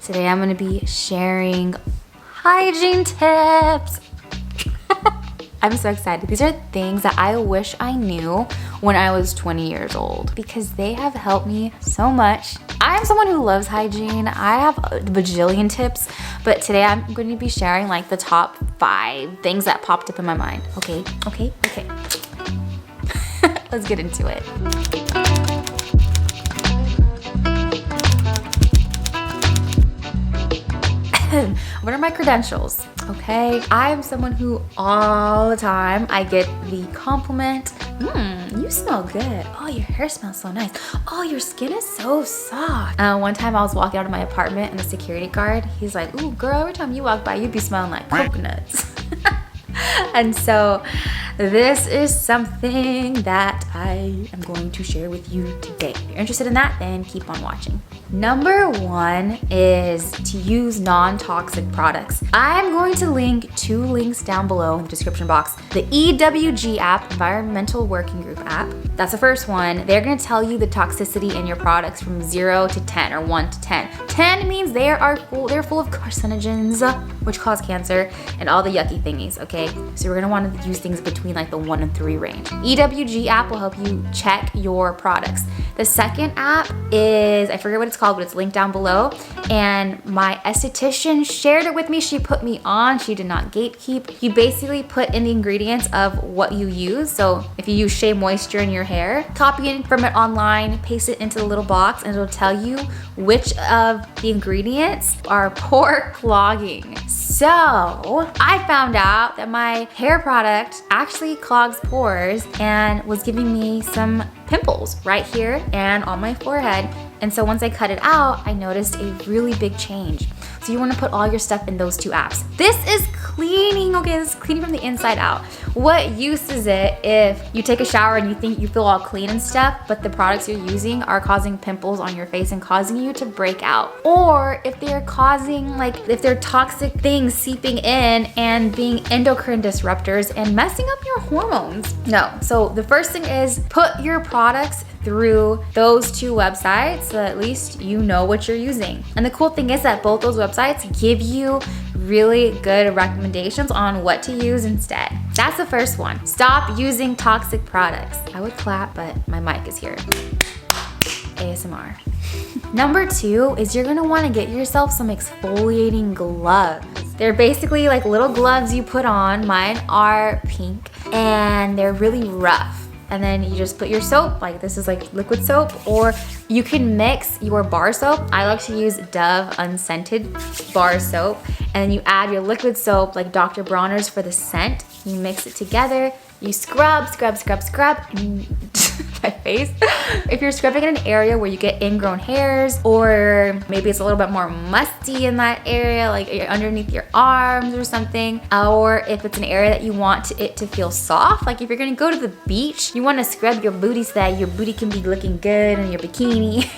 Today I'm gonna be sharing hygiene tips. I'm so excited. These are things that I wish I knew when I was 20 years old because they have helped me so much. I am someone who loves hygiene. I have a bajillion tips, but today I'm going to be sharing like the top 5 things that popped up in my mind. Okay. Let's get into it. What are my credentials? Okay, I'm someone who all the time I get the compliment, you smell good. Oh, your hair smells so nice. Oh, your skin is so soft. One time I was walking out of my apartment and the security guard, he's like, ooh girl, every time you walk by, you'd be smelling like coconuts. And so this is something that I am going to share with you today. If you're interested in that, then keep on watching. Number 1 is to use non-toxic products. I'm going to link 2 links down below in the description box. The EWG app, Environmental Working Group app, that's the first one. They're gonna tell you the toxicity in your products from 0 to 10 or 1 to 10. 10 means they're full of carcinogens, which cause cancer, and all the yucky thingies, okay? So we're gonna wanna use things between like the 1 and 3 range. EWG app will help you check your products. The second app is, I forget what it's called, but it's linked down below. And my esthetician shared it with me. She put me on, she did not gatekeep. You basically put in the ingredients of what you use. So if you use Shea Moisture in your hair, copy it from it online, paste it into the little box, and it'll tell you which of the ingredients are pore clogging. So I found out that my hair product actually clogs pores and was giving me some pimples right here and on my forehead. And so once I cut it out, I noticed a really big change. So you wanna put all your stuff in those 2 apps. This is cleaning, okay? This is cleaning from the inside out. What use is it if you take a shower and you think you feel all clean and stuff, but the products you're using are causing pimples on your face and causing you to break out? Or if they're causing, if they're toxic things seeping in and being endocrine disruptors and messing up your hormones. No, so the first thing is put your products through those 2 websites so at least you know what you're using. And the cool thing is that both those websites give you really good recommendations on what to use instead. That's the first one. Stop using toxic products. I would clap, but my mic is here. ASMR. Number 2 is you're gonna wanna get yourself some exfoliating gloves. They're basically like little gloves you put on. Mine are pink and they're really rough. And then you just put your soap, like this is like liquid soap, or you can mix your bar soap. I like to use Dove unscented bar soap. And then you add your liquid soap like Dr. Bronner's for the scent. You mix it together, you scrub, my face. If you're scrubbing in an area where you get ingrown hairs, or maybe it's a little bit more musty in that area, like underneath your arms or something, or if it's an area that you want it to feel soft, like if you're gonna go to the beach, you wanna scrub your booty so that your booty can be looking good in your bikini.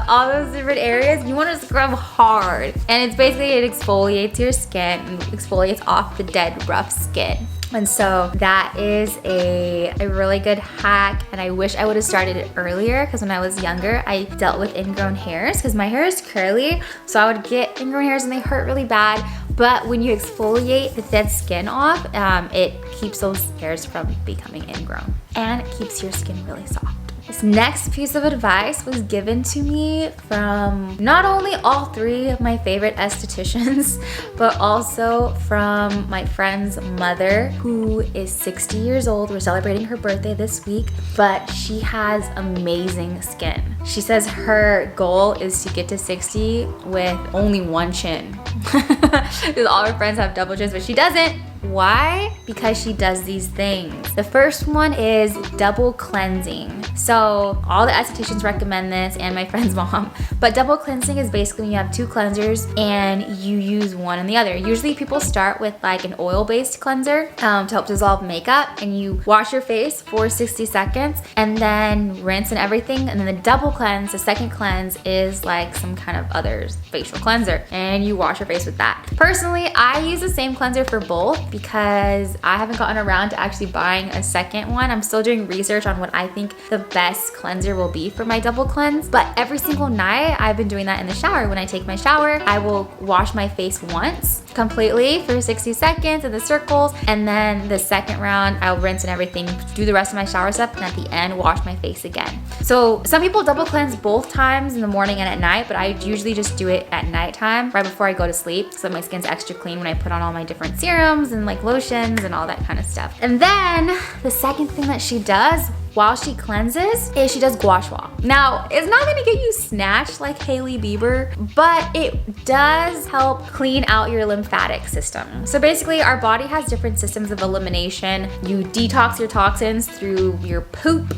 All those different areas, you wanna scrub hard. And it's basically, it exfoliates your skin and exfoliates off the dead, rough skin. And so that is a really good hack, and I wish I would have started it earlier because when I was younger, I dealt with ingrown hairs because my hair is curly, so I would get ingrown hairs and they hurt really bad. But when you exfoliate the dead skin off, it keeps those hairs from becoming ingrown and it keeps your skin really soft. This next piece of advice was given to me from not only all 3 of my favorite estheticians, but also from my friend's mother, who is 60 years old. We're celebrating her birthday this week, but she has amazing skin. She says her goal is to get to 60 with only 1 chin. Because all her friends have double chins, but she doesn't. Why? Because she does these things. The first one is double cleansing. So all the estheticians recommend this, and my friend's mom. But double cleansing is basically when you have 2 cleansers and you use one and the other. Usually people start with like an oil-based cleanser to help dissolve makeup, and you wash your face for 60 seconds and then rinse and everything. And then the double cleanse, the second cleanse, is like some kind of other facial cleanser, and you wash your face with that. Personally, I use the same cleanser for both because I haven't gotten around to actually buying a second one. I'm still doing research on what I think the best cleanser will be for my double cleanse. But every single night, I've been doing that in the shower. When I take my shower, I will wash my face once completely for 60 seconds in the circles. And then the second round, I'll rinse and everything, do the rest of my shower stuff, and at the end, wash my face again. So some people double cleanse both times in the morning and at night, but I usually just do it at nighttime, right before I go to sleep, so my skin's extra clean when I put on all my different serums and like lotions and all that kind of stuff. And then the second thing that she does while she cleanses is she does Guasha. Now, it's not gonna get you snatched like Hailey Bieber, but it does help clean out your lymphatic system. So basically, our body has different systems of elimination. You detox your toxins through your poop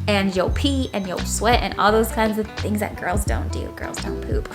and your pee and your sweat and all those kinds of things that girls don't do. Girls don't poop.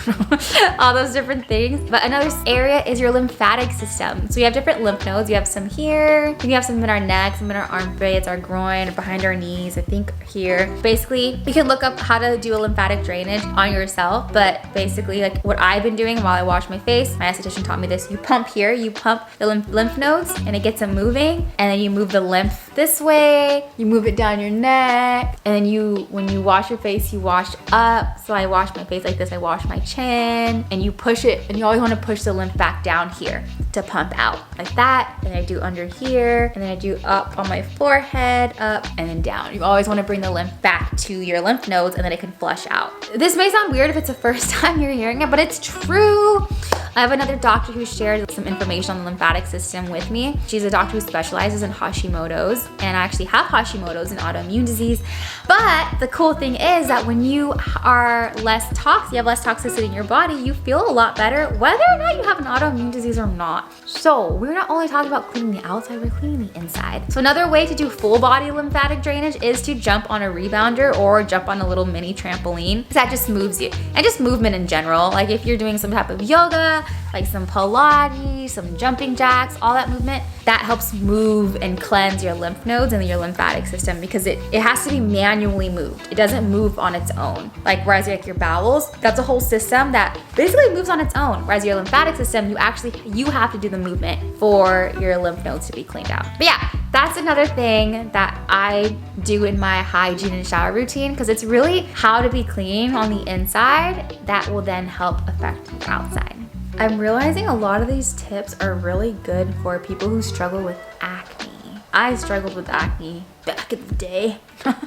All those different things. But another area is your lymphatic system. So we have different lymph nodes. You have some here, and you have some in our neck, some in our armpits, our groin, behind our knees, I think here. Basically, you can look up how to do a lymphatic drainage on yourself, but basically like what I've been doing while I wash my face, my esthetician taught me this. You pump here, you pump the lymph nodes and it gets them moving, and then you move the lymph this way, you move it down your neck, and then when you wash your face, you wash up. So I wash my face like this, I wash my chin, and you push it, and you always want to push the lymph back down here to pump out like that. And I do under here, and then I do up on my forehead, up and then down. You always want to bring the lymph back to your lymph nodes, and then it can flush out. This may sound weird if it's the first time you're hearing it, but it's true. I have another doctor who shared some information on the lymphatic system with me. She's a doctor who specializes in Hashimoto's, and I actually have Hashimoto's, an autoimmune disease. But the cool thing is that when you are less toxic, you have less toxicity in your body, you feel a lot better whether or not you have an autoimmune disease or not. So we're not only talking about cleaning the outside, we're cleaning the inside. So another way to do full body lymphatic drainage is to jump on a rebounder or jump on a little mini trampoline. That just moves you. And just movement in general. Like if you're doing some type of yoga, like some Pilates, some jumping jacks, all that movement, that helps move and cleanse your lymph nodes and your lymphatic system, because it has to be manually moved. It doesn't move on its own. Like whereas like your bowels, that's a whole system that basically moves on its own. Whereas your lymphatic system, you have to do the movement for your lymph nodes to be cleaned out. But yeah, that's another thing that I do in my hygiene and shower routine, because it's really how to be clean on the inside that will then help affect the outside. I'm realizing a lot of these tips are really good for people who struggle with acne. I struggled with acne back in the day.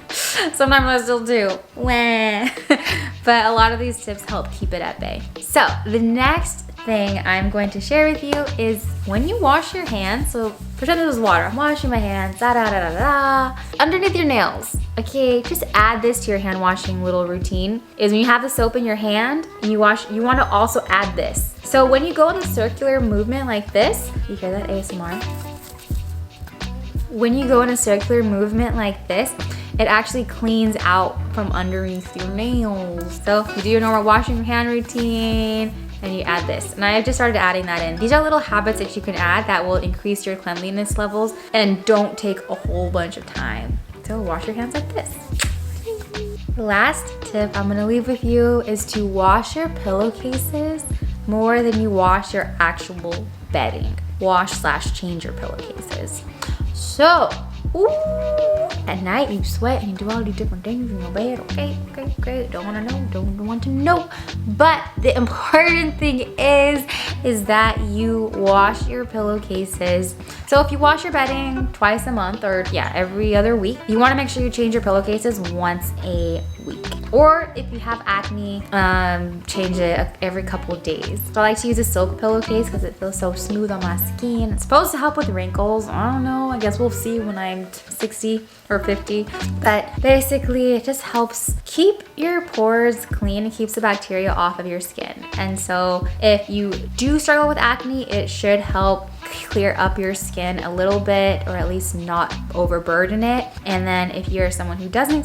Sometimes I still do. But a lot of these tips help keep it at bay. So the next thing I'm going to share with you is when you wash your hands, so pretend this is water. I'm washing my hands, underneath your nails. Okay, just add this to your hand washing little routine, is when you have the soap in your hand and you wash, you want to also add this. So when you go in a circular movement like this, you hear that ASMR? When you go in a circular movement like this, it actually cleans out from underneath your nails. So you do your normal washing your hand routine, and you add this. And I just started adding that in. These are little habits that you can add that will increase your cleanliness levels and don't take a whole bunch of time. So wash your hands like this. The last tip I'm gonna leave with you is to wash your pillowcases more than you wash your actual bedding. Wash/change your pillowcases. So, at night you sweat and you do all these different things in your bed. Okay, great. Don't want to know. But the important thing is that you wash your pillowcases. So if you wash your bedding twice a month, or every other week, you want to make sure you change your pillowcases once a week. Or if you have acne, change it every couple of days. So I like to use a silk pillowcase because it feels so smooth on my skin. It's supposed to help with wrinkles. I don't know. I guess we'll see when I'm 60 or 50. But basically, it just helps keep your pores clean and keeps the bacteria off of your skin. And so if you do struggle with acne, it should help clear up your skin a little bit, or at least not overburden it. And then if you're someone who doesn't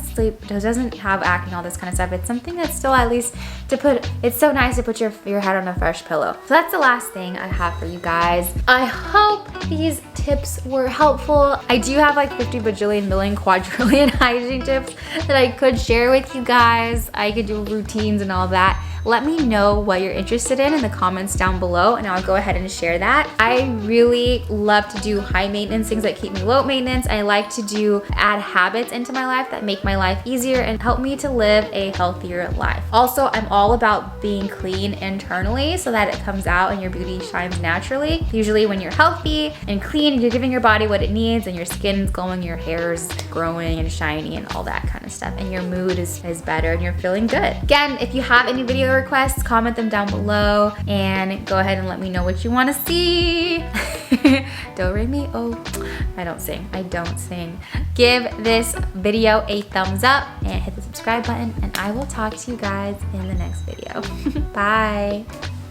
have acne, all this kind of stuff, it's something that's still at least it's so nice to put your head on a fresh pillow. So that's the last thing I have for you guys. I hope these tips were helpful. I do have like 50 bajillion million quadrillion hygiene tips that I could share with you guys. I could do routines and all that. Let me know what you're interested in the comments down below, and I'll go ahead and share that. I really love to do high maintenance things that keep me low maintenance. I like to add habits into my life that make my life easier and help me to live a healthier life. Also, I'm all about being clean internally so that it comes out and your beauty shines naturally. Usually when you're healthy and clean, you're giving your body what it needs and your skin's glowing, your hair's growing and shiny and all that kind of stuff, and your mood is better and you're feeling good. Again, if you have any video requests, comment them down below and go ahead and let me know what you want to see. Do re mi. Oh, I don't sing. Give this video a thumbs up and hit the subscribe button, and I will talk to you guys in the next video. Bye.